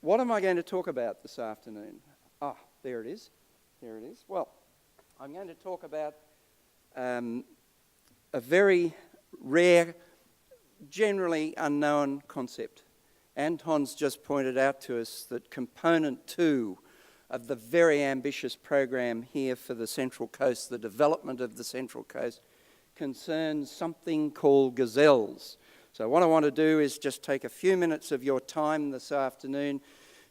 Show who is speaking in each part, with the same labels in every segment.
Speaker 1: What am I going to talk about this afternoon? Ah, there it is. There it is. Well, I'm going to talk about a very rare, generally unknown concept. Anton's just pointed out to us that component 2 of the very ambitious program here for the Central Coast, the development of the Central Coast, concerns something called Gazelles. So what I want to do is just take a few minutes of your time this afternoon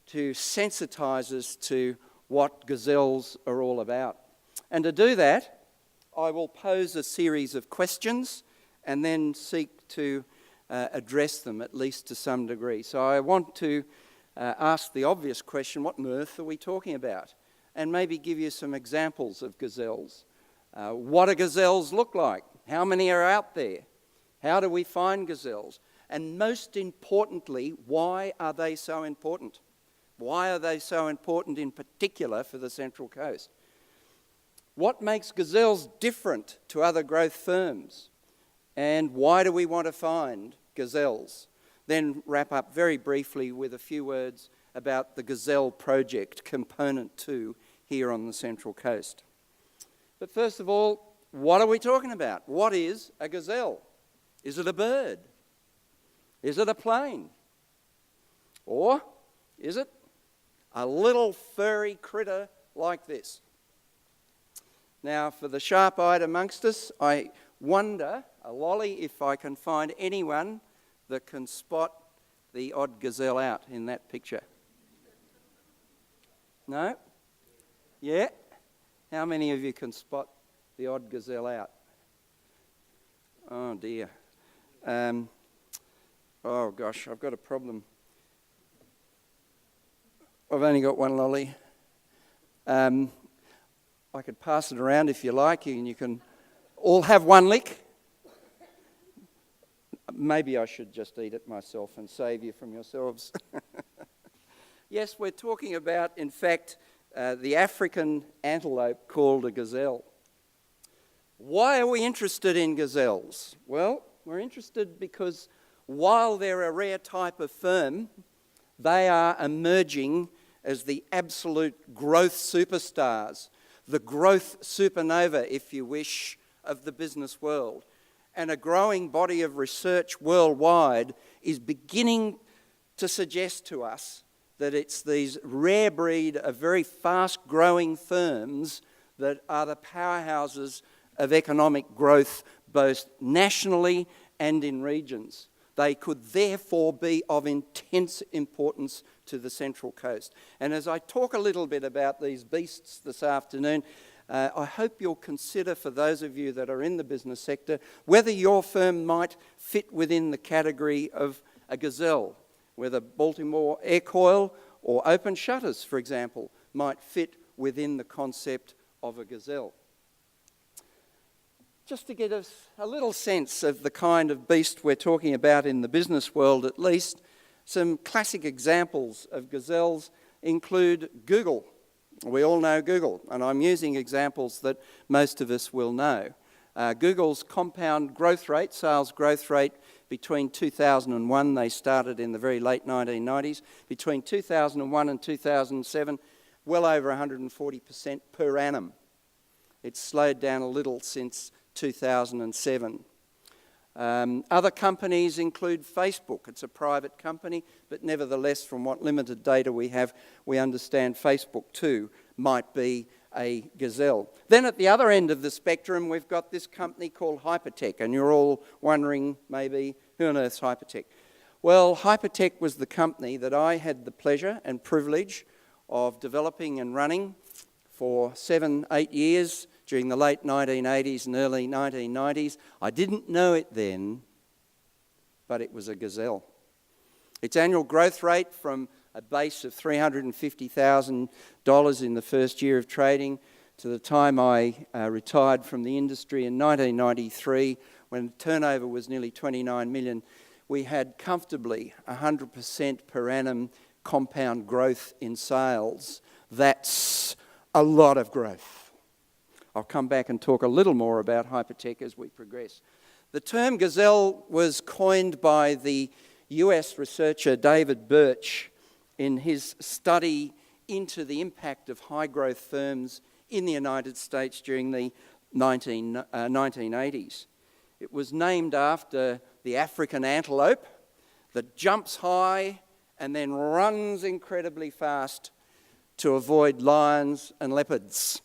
Speaker 1: to sensitise us to what Gazelles are all about. And to do that, I will pose a series of questions and then seek to address them, at least to some degree. So I want to ask the obvious question, what on earth are we talking about? And maybe give you some examples of gazelles. What do gazelles look like? How many are out there? How do we find gazelles? And most importantly, why are they so important? Why are they so important in particular for the Central Coast? What makes gazelles different to other growth firms? And why do we want to find gazelles? Then wrap up very briefly with a few words about the Gazelle project, component 2, here on the Central Coast. But first of all, what are we talking about? What is a gazelle? Is it a bird? Is it a plane? Or is it a little furry critter like this? Now, for the sharp-eyed amongst us, I wonder, a lolly, if I can find anyone that can spot the odd gazelle out in that picture. No? Yeah? How many of you can spot the odd gazelle out? Oh dear. Oh gosh, I've got a problem. I've only got one lolly. I could pass it around if you like, and you can all have one lick. Maybe I should just eat it myself and save you from yourselves. Yes, we're talking about, in fact, the African antelope called a gazelle. Why are we interested in gazelles? Well, we're interested because while they're a rare type of firm, they are emerging as the absolute growth superstars, the growth supernova, if you wish, of the business world. And a growing body of research worldwide is beginning to suggest to us that it's these rare breed of very fast-growing firms that are the powerhouses of economic growth, both nationally and in regions. They could therefore be of intense importance to the Central Coast. And as I talk a little bit about these beasts this afternoon, I hope you'll consider, for those of you that are in the business sector, whether your firm might fit within the category of a gazelle, whether Baltimore Aircoil or Open Shutters, for example, might fit within the concept of a gazelle. Just to get us a little sense of the kind of beast we're talking about in the business world at least, some classic examples of gazelles include Google. We all know Google, and I'm using examples that most of us will know. Google's compound growth rate, sales growth rate, between 2001, they started in the very late 1990s, between 2001 and 2007, well over 140% per annum. It's slowed down a little since 2007. Other companies include Facebook. It's a private company, but nevertheless, from what limited data we have, we understand Facebook too might be a gazelle. Then at the other end of the spectrum, we've got this company called Hypertech, and you're all wondering maybe, who on earth's Hypertech? Well, Hypertech was the company that I had the pleasure and privilege of developing and running for 7-8 years during the late 1980s and early 1990s. I didn't know it then, but it was a gazelle. Its annual growth rate from a base of $350,000 in the first year of trading to the time I retired from the industry in 1993, when turnover was nearly 29 million, we had comfortably 100% per annum compound growth in sales. That's a lot of growth. I'll come back and talk a little more about Hypertech as we progress. The term gazelle was coined by the US researcher David Birch in his study into the impact of high-growth firms in the United States during the 1980s. It was named after the African antelope that jumps high and then runs incredibly fast to avoid lions and leopards.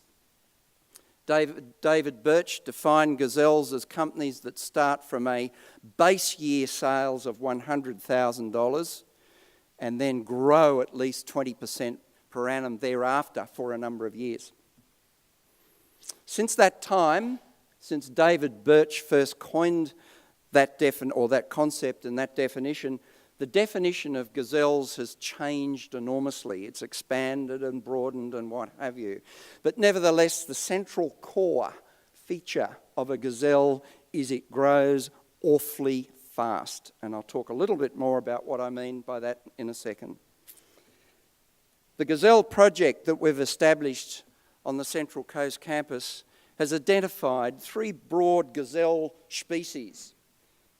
Speaker 1: David Birch defined Gazelles as companies that start from a base year sales of $100,000 and then grow at least 20% per annum thereafter for a number of years. Since that time, since David Birch first coined that concept and that definition, the definition of gazelles has changed enormously. It's expanded and broadened and what have you. But nevertheless, the central core feature of a gazelle is it grows awfully fast. And I'll talk a little bit more about what I mean by that in a second. The Gazelle project that we've established on the Central Coast campus has identified 3 broad gazelle species.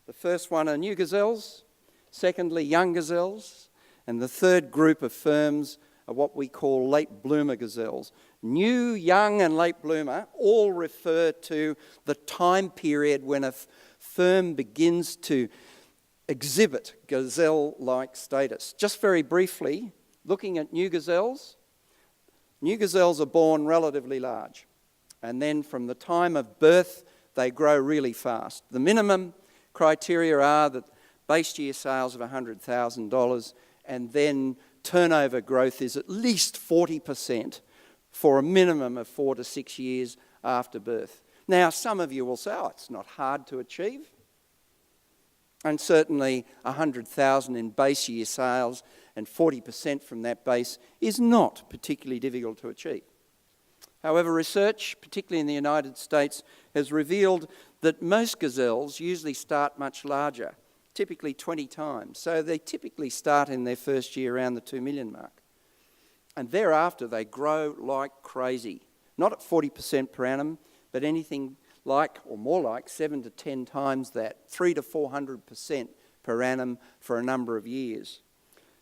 Speaker 1: The first one are new gazelles, secondly young gazelles, and the third group of firms are what we call late bloomer gazelles. New, young and late bloomer all refer to the time period when a firm begins to exhibit gazelle-like status. Just very briefly, looking at new gazelles are born relatively large, and then from the time of birth they grow really fast. The minimum criteria are that base year sales of $100,000 and then turnover growth is at least 40% for a minimum of 4 to 6 years after birth. Now, some of you will say, oh, it's not hard to achieve. And certainly $100,000 in base year sales and 40% from that base is not particularly difficult to achieve. However, research, particularly in the United States, has revealed that most gazelles usually start much larger, typically 20 times. So they typically start in their first year around the 2 million mark. And thereafter they grow like crazy, not at 40% per annum, but anything like, or more like, 7 to 10 times that, 300 to 400% per annum for a number of years.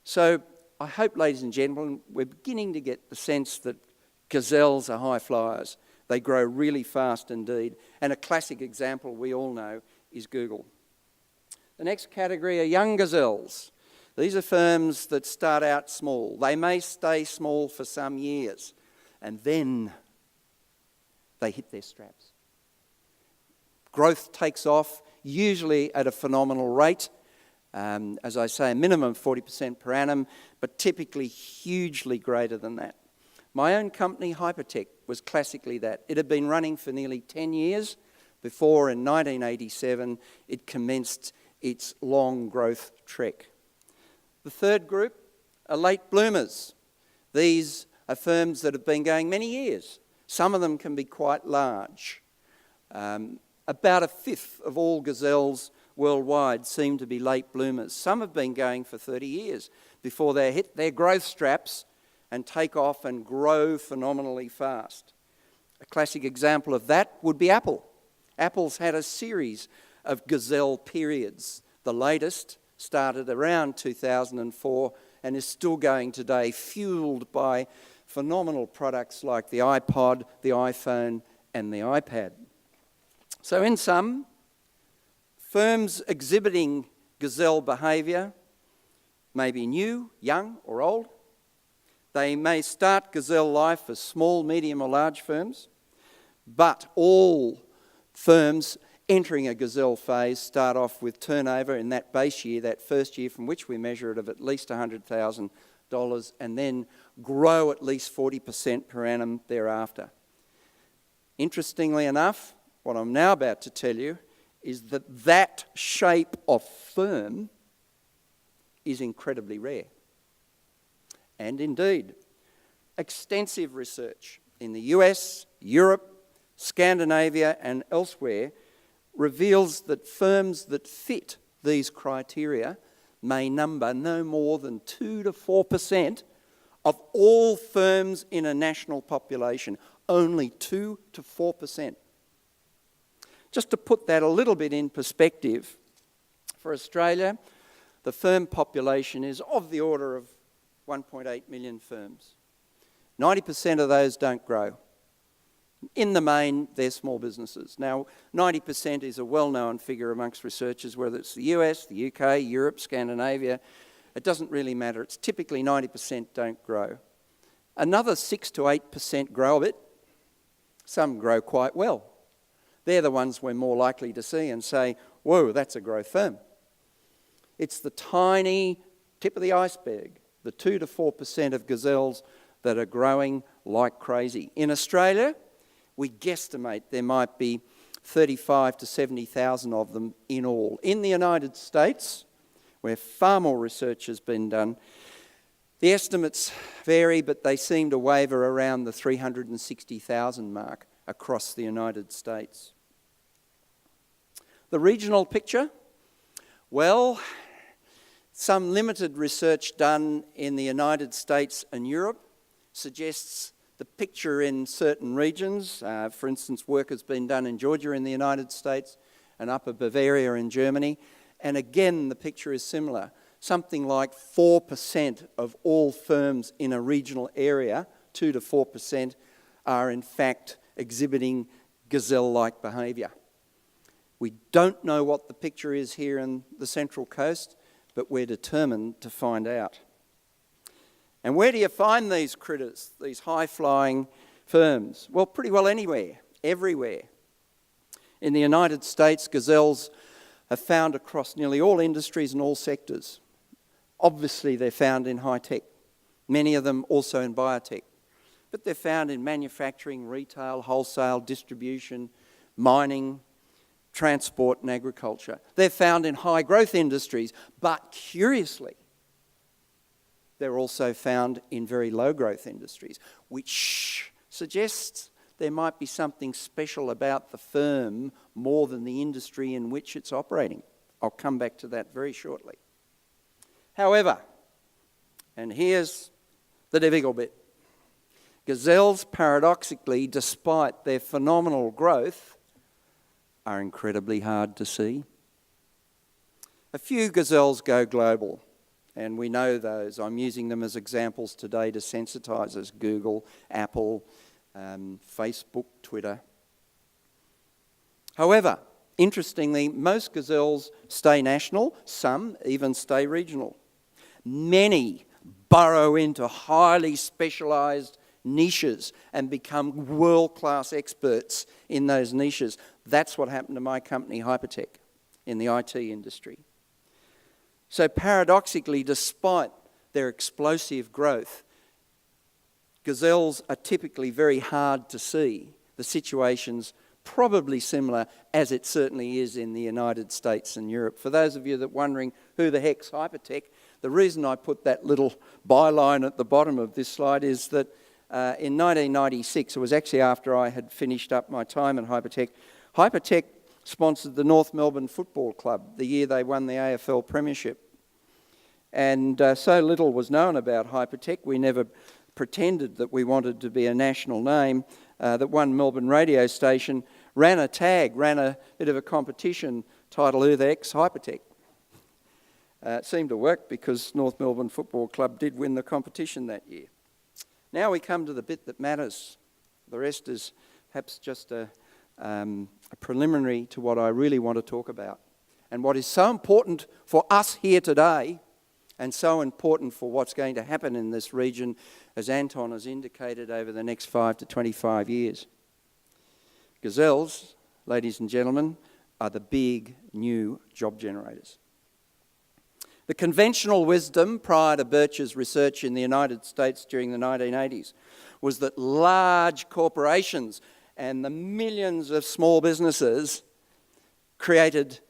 Speaker 1: So I hope, ladies and gentlemen, we're beginning to get the sense that gazelles are high flyers. They grow really fast indeed. And a classic example we all know is Google. The next category are young gazelles. These are firms that start out small. They may stay small for some years, and then they hit their straps. Growth takes off, usually at a phenomenal rate. As I say, a minimum of 40% per annum, but typically hugely greater than that. My own company, Hypertech, was classically that. It had been running for nearly 10 years before, in 1987, it commenced its long growth trek. The third group are late bloomers. These are firms that have been going many years. Some of them can be quite large. About a fifth of all gazelles worldwide seem to be late bloomers. Some have been going for 30 years before they hit their growth straps and take off and grow phenomenally fast. A classic example of that would be Apple. Apple's had a series of gazelle periods. The latest started around 2004 and is still going today, fueled by phenomenal products like the iPod, the iPhone, and the iPad. So in sum, firms exhibiting gazelle behaviour may be new, young, or old. They may start gazelle life as small, medium, or large firms, but all firms entering a gazelle phase start off with turnover in that base year, that first year from which we measure it, of at least $100,000, and then grow at least 40% per annum thereafter. Interestingly enough, what I'm now about to tell you is that shape of firm is incredibly rare. And indeed, extensive research in the US, Europe, Scandinavia, and elsewhere reveals that firms that fit these criteria may number no more than 2 to 4% of all firms in a national population. Only 2 to 4%. Just to put that a little bit in perspective, for Australia, the firm population is of the order of 1.8 million firms. 90% of those don't grow. In the main, they're small businesses. Now, 90% is a well-known figure amongst researchers, whether it's the US, the UK, Europe, Scandinavia. It doesn't really matter. It's typically 90% don't grow. Another 6 to 8% grow a bit. Some grow quite well. They're the ones we're more likely to see and say, whoa, that's a growth firm. It's the tiny tip of the iceberg, the 2 to 4% of gazelles that are growing like crazy. In Australia, we guesstimate there might be 35 to 70,000 of them in all. In the United States, where far more research has been done, the estimates vary, but they seem to waver around the 360,000 mark across the United States. The regional picture? Well, some limited research done in the United States and Europe suggests the picture in certain regions. For instance, work has been done in Georgia in the United States and Upper Bavaria in Germany. And again, the picture is similar. Something like 4% of all firms in a regional area, 2 to 4%, are in fact exhibiting gazelle-like behaviour. We don't know what the picture is here in the Central Coast, but we're determined to find out. And where do you find these critters, these high-flying firms? Well, pretty well anywhere, everywhere. In the United States, gazelles are found across nearly all industries and all sectors. Obviously, they're found in high-tech, many of them also in biotech. But they're found in manufacturing, retail, wholesale, distribution, mining, transport and agriculture. They're found in high-growth industries, but curiously, they're also found in very low-growth industries, which suggests there might be something special about the firm more than the industry in which it's operating. I'll come back to that very shortly. However, and here's the difficult bit, gazelles, paradoxically, despite their phenomenal growth, are incredibly hard to see. A few gazelles go global, and we know those. I'm using them as examples today to sensitise us: Google, Apple, Facebook, Twitter. However, interestingly, most gazelles stay national, some even stay regional. Many burrow into highly specialised niches and become world-class experts in those niches. That's what happened to my company, Hypertech, in the IT industry. So paradoxically, despite their explosive growth, gazelles are typically very hard to see. The situation's probably similar, as it certainly is in the United States and Europe. For those of you that are wondering who the heck's Hypertech, the reason I put that little byline at the bottom of this slide is that in 1996, it was actually after I had finished up my time at Hypertech, Hypertech sponsored the North Melbourne Football Club the year they won the AFL Premiership. And so little was known about Hypertech, we never pretended that we wanted to be a national name, that one Melbourne radio station ran a bit of a competition titled Who the Heck's Hypertech? It seemed to work because North Melbourne Football Club did win the competition that year. Now we come to the bit that matters. The rest is perhaps just a preliminary to what I really want to talk about. And what is so important for us here today, and so important for what's going to happen in this region, as Anton has indicated, over the next 5 to 25 years. Gazelles, ladies and gentlemen, are the big new job generators. The conventional wisdom prior to Birch's research in the United States during the 1980s was that large corporations and the millions of small businesses created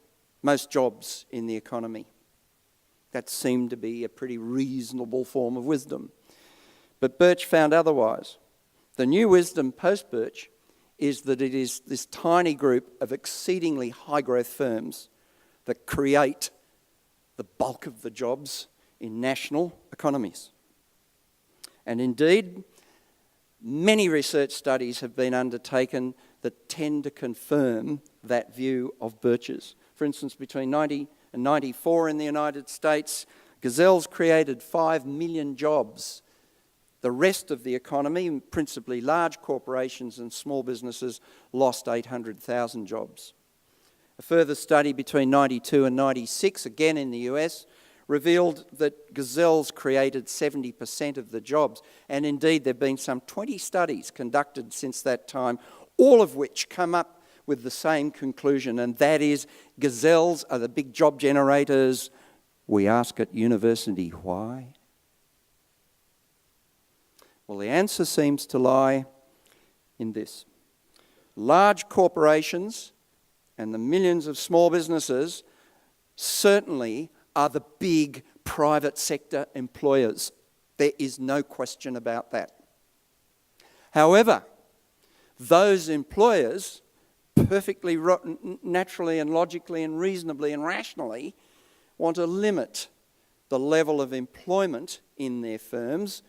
Speaker 1: most jobs in the economy. That seemed to be a pretty reasonable form of wisdom. But Birch found otherwise. The new wisdom post-Birch is that it is this tiny group of exceedingly high-growth firms that create the bulk of the jobs in national economies. And indeed, many research studies have been undertaken that tend to confirm that view of Birch's. For instance, between 1990 and 1994 in the United States, Gazelles created 5 million jobs. The rest of the economy, principally large corporations and small businesses, lost 800,000 jobs. A further study between 92 and 96, again in the US, revealed that Gazelles created 70% of the jobs. And indeed, there have been some 20 studies conducted since that time, all of which come up with the same conclusion, and that is Gazelles are the big job generators. We ask at university, why? Well, the answer seems to lie in this. Large corporations and the millions of small businesses certainly are the big private sector employers. There is no question about that. However, those employers perfectly naturally and logically and reasonably and rationally want to limit the level of employment in their firms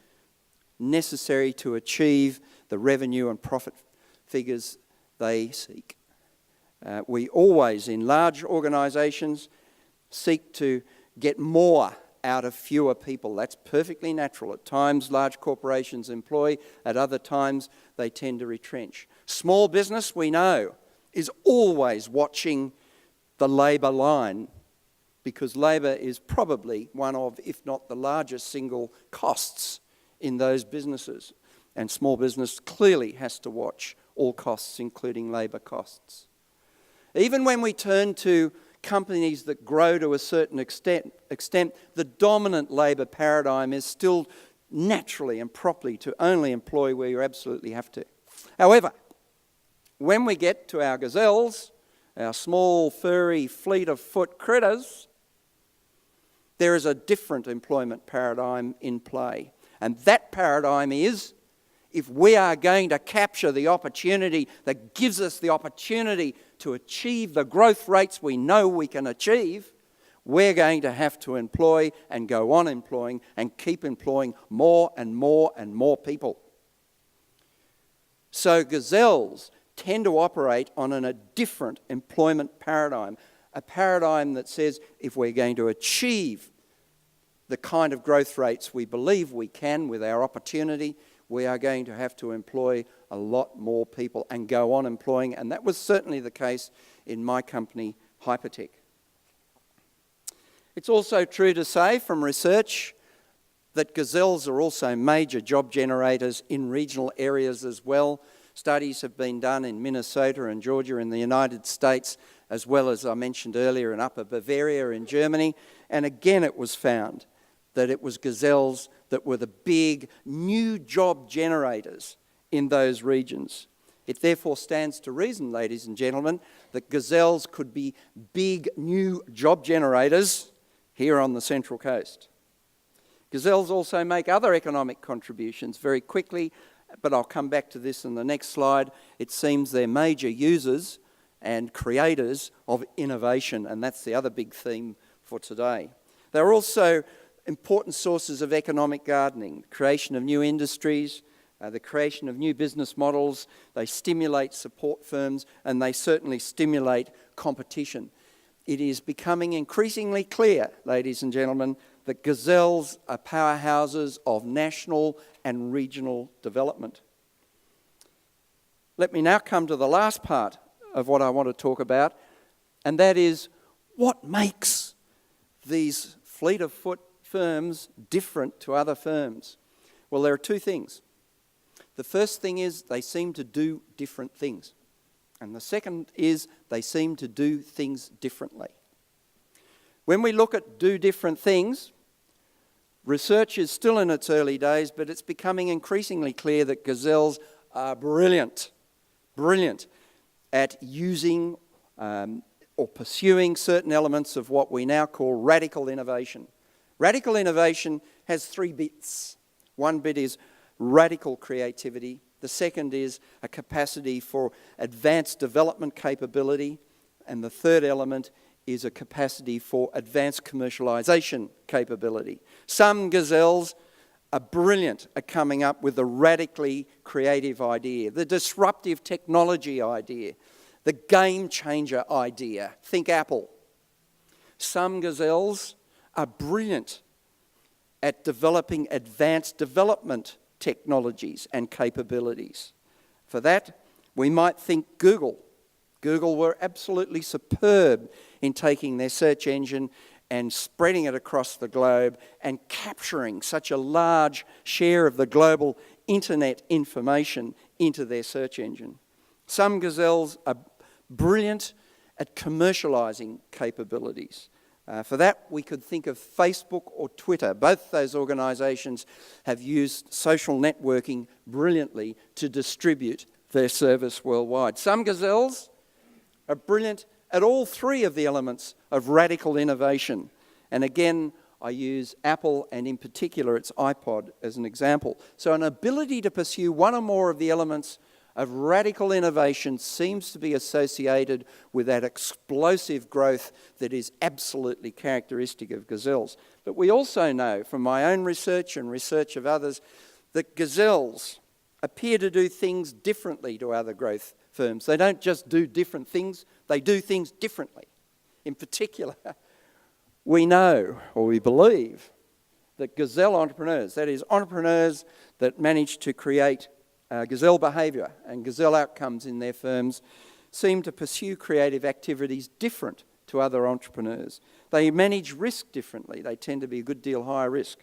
Speaker 1: necessary to achieve the revenue and profit figures they seek. We always, in large organisations, seek to get more out of fewer people. That's perfectly natural. At times, large corporations employ. At other times, they tend to retrench. Small business, we know, is always watching the labour line, because labour is probably one of, if not the largest single costs in those businesses. And small business clearly has to watch all costs, including labour costs. Even when we turn to companies that grow to a certain extent, the dominant labour paradigm is still naturally and properly to only employ where you absolutely have to. However, when we get to our gazelles, our small, furry, fleet-of-foot critters, there is a different employment paradigm in play. And that paradigm is, if we are going to capture the opportunity that gives us the opportunity to achieve the growth rates we know we can achieve, we're going to have to employ and go on employing and keep employing more and more and more people. So gazelles tend to operate on a different employment paradigm, a paradigm that says if we're going to achieve the kind of growth rates we believe we can with our opportunity, we are going to have to employ a lot more people and go on employing, and that was certainly the case in my company, Hypertech. It's also true to say from research that gazelles are also major job generators in regional areas as well. Studies have been done in Minnesota and Georgia in the United States, as well as I mentioned earlier in Upper Bavaria in Germany, and again it was found that it was gazelles that were the big new job generators in those regions. It therefore stands to reason, ladies and gentlemen, that gazelles could be big new job generators here on the Central Coast. Gazelles also make other economic contributions very quickly, but I'll come back to this in the next slide. It seems they're major users and creators of innovation, and that's the other big theme for today. They're also important sources of economic gardening, creation of new industries, the creation of new business models. They stimulate support firms, and they certainly stimulate competition. It is becoming increasingly clear, ladies and gentlemen, that gazelles are powerhouses of national and regional development. Let me now come to the last part of what I want to talk about, and that is what makes these fleet-of-foot firms different to other firms. Well, there are two things. The first thing is they seem to do different things. And the second is they seem to do things differently. When we look at do different things, research is still in its early days, but it's becoming increasingly clear that gazelles are brilliant at using or pursuing certain elements of what we now call radical innovation. Radical innovation has 3 bits. One bit is radical creativity. The second is a capacity for advanced development capability. And the third element is a capacity for advanced commercialization capability. Some gazelles are brilliant at coming up with the radically creative idea, the disruptive technology idea, the game changer idea. Think Apple. Some gazelles are brilliant at developing advanced development technologies and capabilities. For that, we might think Google. Google were absolutely superb in taking their search engine and spreading it across the globe and capturing such a large share of the global internet information into their search engine. Some Gazelles are brilliant at commercialising capabilities. For that, we could think of Facebook or Twitter. Both those organisations have used social networking brilliantly to distribute their service worldwide. Some Gazelles are brilliant at all three of the elements of radical innovation. And again, I use Apple and in particular its iPod as an example. So an ability to pursue one or more of the elements of radical innovation seems to be associated with that explosive growth that is absolutely characteristic of Gazelles. But we also know from my own research and research of others that Gazelles appear to do things differently to other growth firms. They don't just do different things, they do things differently. In particular, we know, or we believe, that Gazelle entrepreneurs, that is, entrepreneurs that manage to create Gazelle behaviour and Gazelle outcomes in their firms, seem to pursue creative activities different to other entrepreneurs. They manage risk differently. They tend to be a good deal higher risk.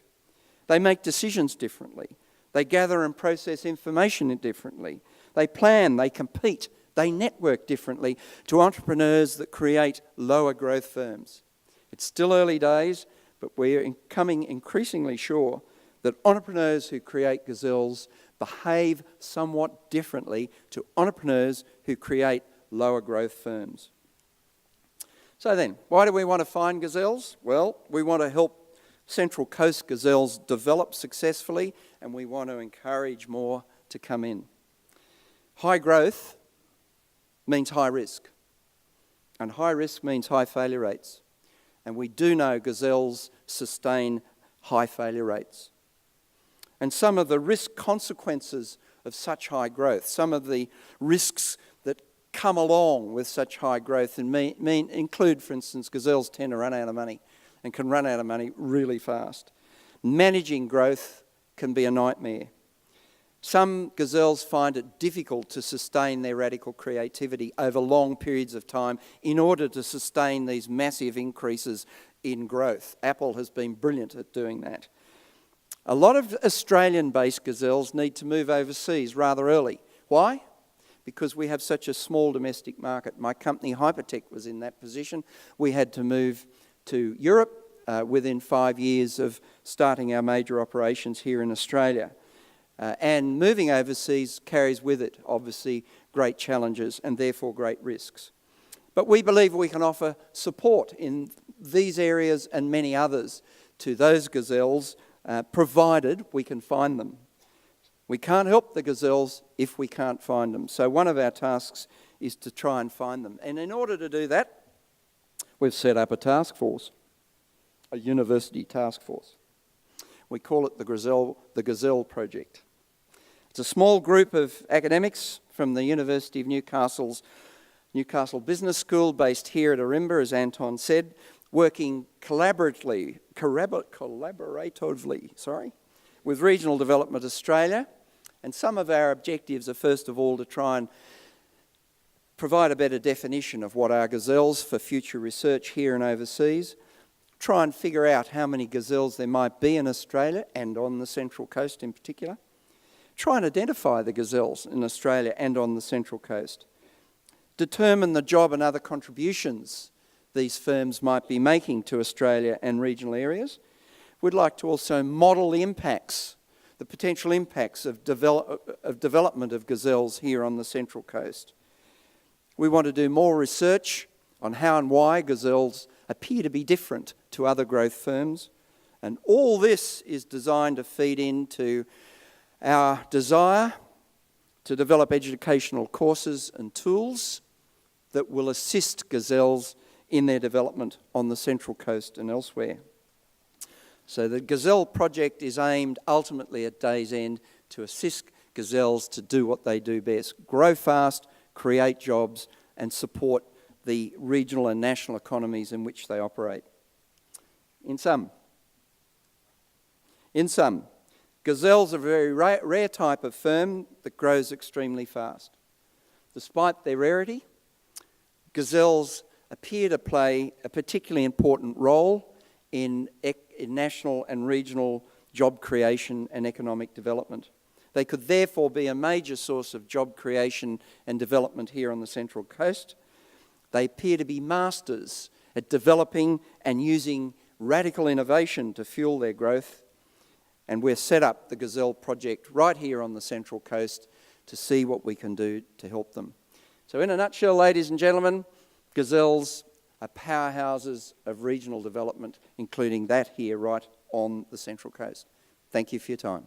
Speaker 1: They make decisions differently. They gather and process information differently. They plan, they compete, they network differently to entrepreneurs that create lower growth firms. It's still early days, but we're becoming increasingly sure that entrepreneurs who create Gazelles behave somewhat differently to entrepreneurs who create lower growth firms. So then, why do we want to find Gazelles? Well, we want to help Central Coast Gazelles develop successfully, and we want to encourage more to come in. High growth means high risk, and high risk means high failure rates. And we do know Gazelles sustain high failure rates. And some of the risk consequences of such high growth, some of the risks that come along with such high growth include, for instance, Gazelles tend to run out of money and can run out of money really fast. Managing growth can be a nightmare. Some Gazelles find it difficult to sustain their radical creativity over long periods of time in order to sustain these massive increases in growth. Apple has been brilliant at doing that. A lot of Australian-based Gazelles need to move overseas rather early. Why? Because we have such a small domestic market. My company, Hypertech, was in that position. We had to move to Europe within 5 years of starting our major operations here in Australia. And moving overseas carries with it, obviously, great challenges and therefore great risks. But we believe we can offer support in these areas and many others to those Gazelles, provided we can find them. We can't help the Gazelles if we can't find them. So one of our tasks is to try and find them. And in order to do that, we've set up a task force, a university task force. We call it the Gazelle Project. It's a small group of academics from the University of Newcastle Business School, based here at Ourimbah, as Anton said, working collaboratively with Regional Development Australia. And some of our objectives are, first of all, to try and provide a better definition of what are Gazelles for future research here and overseas, try and figure out how many Gazelles there might be in Australia and on the Central Coast in particular, try and identify the Gazelles in Australia and on the Central Coast, determine the job and other contributions these firms might be making to Australia and regional areas. We'd like to also model the impacts, the potential impacts of development of Gazelles here on the Central Coast. We want to do more research on how and why Gazelles appear to be different to other growth firms. And all this is designed to feed into our desire to develop educational courses and tools that will assist Gazelles in their development on the Central Coast and elsewhere. So the Gazelle project is aimed ultimately at day's end to assist Gazelles to do what they do best: grow fast, create jobs, and support the regional and national economies in which they operate. In sum, In sum, Gazelles are a very rare type of fern that grows extremely fast. Despite their rarity, Gazelles appear to play a particularly important role in national and regional job creation and economic development. They could therefore be a major source of job creation and development here on the Central Coast. They appear to be masters at developing and using radical innovation to fuel their growth. And we've set up the Gazelle project right here on the Central Coast to see what we can do to help them. So in a nutshell, ladies and gentlemen, Gazelles are powerhouses of regional development, including that here right on the Central Coast. Thank you for your time.